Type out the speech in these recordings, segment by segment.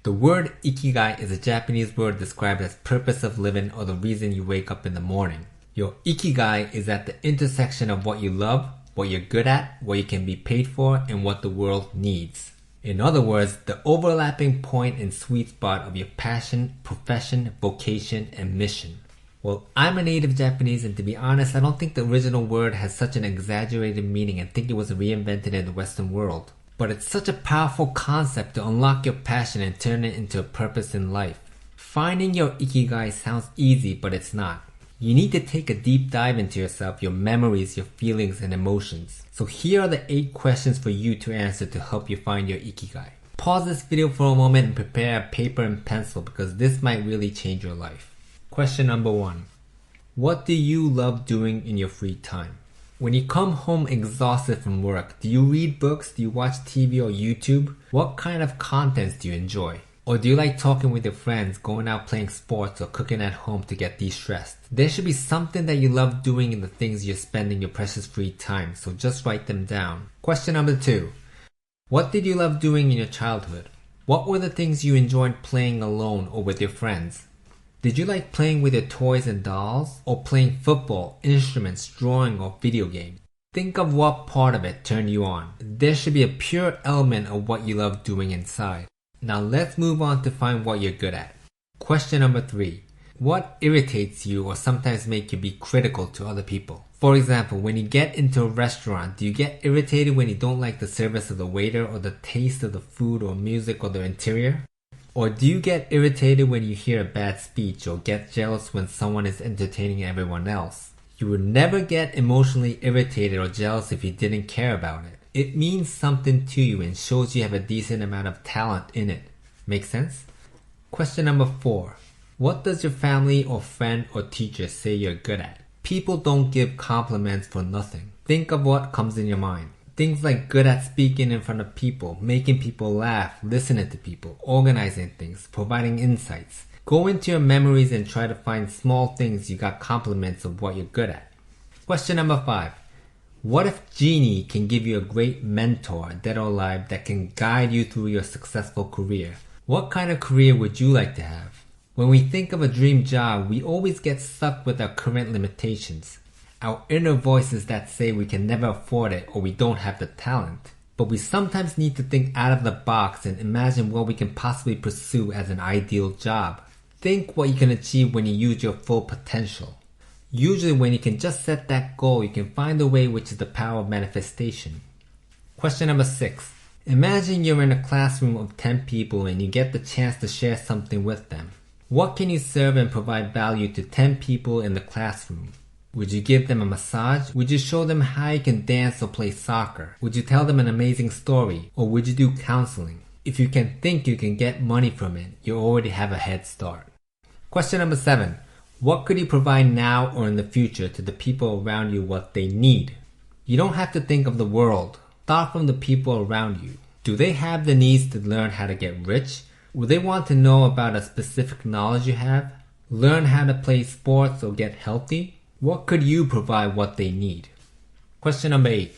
The word Ikigai is a Japanese word described as purpose of living or the reason you wake up in the morning. Your Ikigai is at the intersection of what you love, what you're good at, what you can be paid for, and what the world needs. In other words, the overlapping point and sweet spot of your passion, profession, vocation, and mission. Well, I'm a native Japanese, and to be honest, I don't think the original word has such an exaggerated meaning and think it was reinvented in the Western world. But it's such a powerful concept to unlock your passion and turn it into a purpose in life. Finding your Ikigai sounds easy, but it's not. You need to take a deep dive into yourself, your memories, your feelings, and emotions. So here are the 8 questions for you to answer to help you find your Ikigai. Pause this video for a moment and prepare a paper and pencil because this might really change your life. Question number 1. What do you love doing in your free time? When you come home exhausted from work, do you read books, do you watch TV or YouTube? What kind of contents do you enjoy? Or do you like talking with your friends, going out playing sports, or cooking at home to get de-stressed? There should be something that you love doing in the things you're spending your precious free time, so just write them down. Question number 2. What did you love doing in your childhood? What were the things you enjoyed playing alone or with your friends? Did you like playing with your toys and dolls, or playing football, instruments, drawing, or video games? Think of what part of it turned you on. There should be a pure element of what you love doing inside. Now let's move on to find what you're good at. Question number 3. What irritates you or sometimes make you be critical to other people? For example, when you get into a restaurant, do you get irritated when you don't like the service of the waiter or the taste of the food or music or the interior? Or do you get irritated when you hear a bad speech or get jealous when someone is entertaining everyone else? You would never get emotionally irritated or jealous if you didn't care about it. It means something to you and shows you have a decent amount of talent in it. Make sense? Question number 4. What does your family or friend or teacher say you're good at? People don't give compliments for nothing. Think of what comes in your mind. Things like good at speaking in front of people, making people laugh, listening to people, organizing things, providing insights. Go into your memories and try to find small things you got compliments of what you're good at. Question number 5. What if Genie can give you a great mentor, dead or alive, that can guide you through your successful career? What kind of career would you like to have? When we think of a dream job, we always get stuck with our current limitations. Our inner voices that say we can never afford it or we don't have the talent. But we sometimes need to think out of the box and imagine what we can possibly pursue as an ideal job. Think what you can achieve when you use your full potential. Usually when you can just set that goal, you can find a way, which is the power of manifestation. Question number 6. Imagine you're in a classroom of 10 people and you get the chance to share something with them. What can you serve and provide value to 10 people in the classroom? Would you give them a massage? Would you show them how you can dance or play soccer? Would you tell them an amazing story? Or would you do counseling? If you can think you can get money from it, you already have a head start. Question number 7. What could you provide now or in the future to the people around you what they need? You don't have to think of the world. Start from the people around you. Do they have the needs to learn how to get rich? Would they want to know about a specific knowledge you have? Learn how to play sports or get healthy? What could you provide what they need? Question number 8.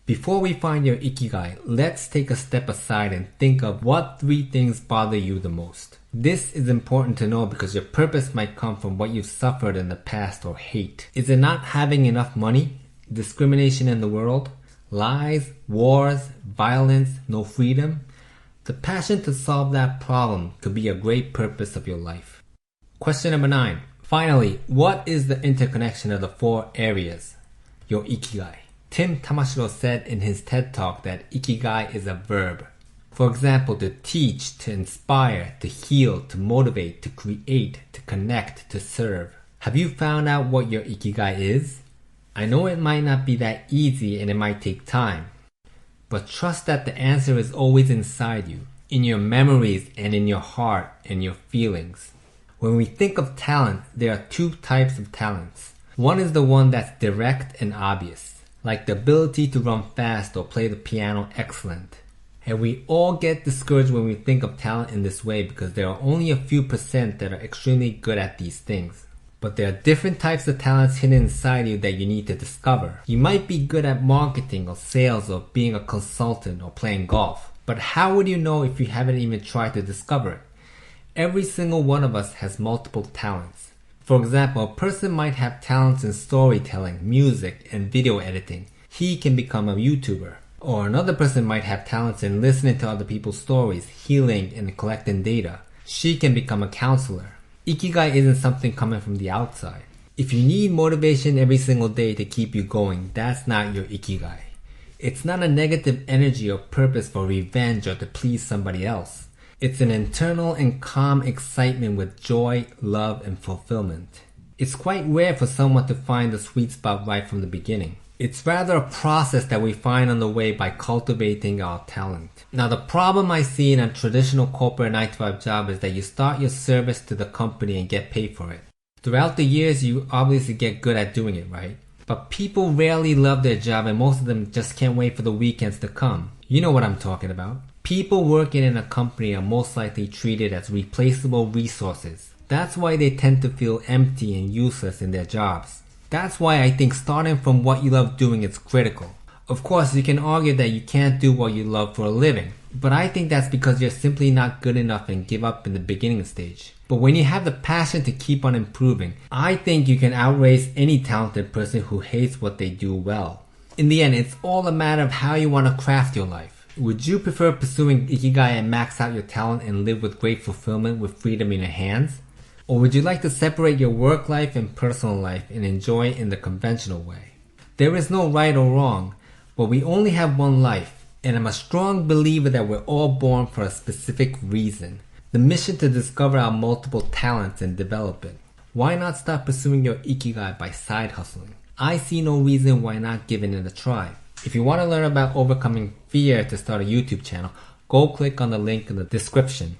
Before we find your Ikigai, let's take a step aside and think of what 3 things bother you the most. This is important to know because your purpose might come from what you've suffered in the past or hate. Is it not having enough money? Discrimination in the world? Lies? Wars? Violence? No freedom? The passion to solve that problem could be a great purpose of your life. Question number 9. Finally, what is the interconnection of the 4 areas? Your Ikigai. Tim Tamashiro said in his TED Talk that Ikigai is a verb. For example, to teach, to inspire, to heal, to motivate, to create, to connect, to serve. Have you found out what your Ikigai is? I know it might not be that easy and it might take time. But trust that the answer is always inside you, in your memories and in your heart and your feelings. When we think of talent, there are 2 types of talents. One is the one that's direct and obvious, like the ability to run fast or play the piano excellent. And we all get discouraged when we think of talent in this way because there are only a few % that are extremely good at these things. But there are different types of talents hidden inside you that you need to discover. You might be good at marketing or sales or being a consultant or playing golf. But how would you know if you haven't even tried to discover it? Every single one of us has multiple talents. For example, a person might have talents in storytelling, music, and video editing. He can become a YouTuber. Or another person might have talents in listening to other people's stories, healing, and collecting data. She can become a counselor. Ikigai isn't something coming from the outside. If you need motivation every single day to keep you going, that's not your Ikigai. It's not a negative energy or purpose for revenge or to please somebody else. It's an internal and calm excitement with joy, love, and fulfillment. It's quite rare for someone to find the sweet spot right from the beginning. It's rather a process that we find on the way by cultivating our talent. Now, the problem I see in a traditional corporate 9-to-5 job is that you start your service to the company and get paid for it. Throughout the years, you obviously get good at doing it, right? But people rarely love their job, and most of them just can't wait for the weekends to come. You know what I'm talking about. People working in a company are most likely treated as replaceable resources. That's why they tend to feel empty and useless in their jobs. That's why I think starting from what you love doing is critical. Of course, you can argue that you can't do what you love for a living, but I think that's because you're simply not good enough and give up in the beginning stage. But when you have the passion to keep on improving, I think you can outrace any talented person who hates what they do well. In the end, it's all a matter of how you want to craft your life. Would you prefer pursuing Ikigai and max out your talent and live with great fulfillment with freedom in your hands? Or would you like to separate your work life and personal life and enjoy it in the conventional way? There is no right or wrong, but we only have one life, and I'm a strong believer that we're all born for a specific reason. The mission to discover our multiple talents and develop it. Why not start pursuing your Ikigai by side hustling? I see no reason why not giving it a try. If you want to learn about overcoming fear to start a YouTube channel, go click on the link in the description.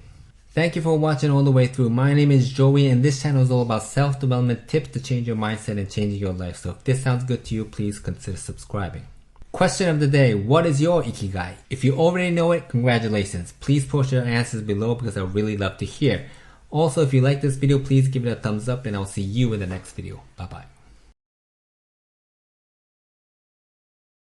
Thank you for watching all the way through. My name is Joey, and this channel is all about self-development tips to change your mindset and changing your life. So if this sounds good to you, please consider subscribing. Question of the day, what is your Ikigai? If you already know it, congratulations. Please post your answers below because I really love to hear. Also, if you like this video, please give it a thumbs up, and I'll see you in the next video. Bye-bye.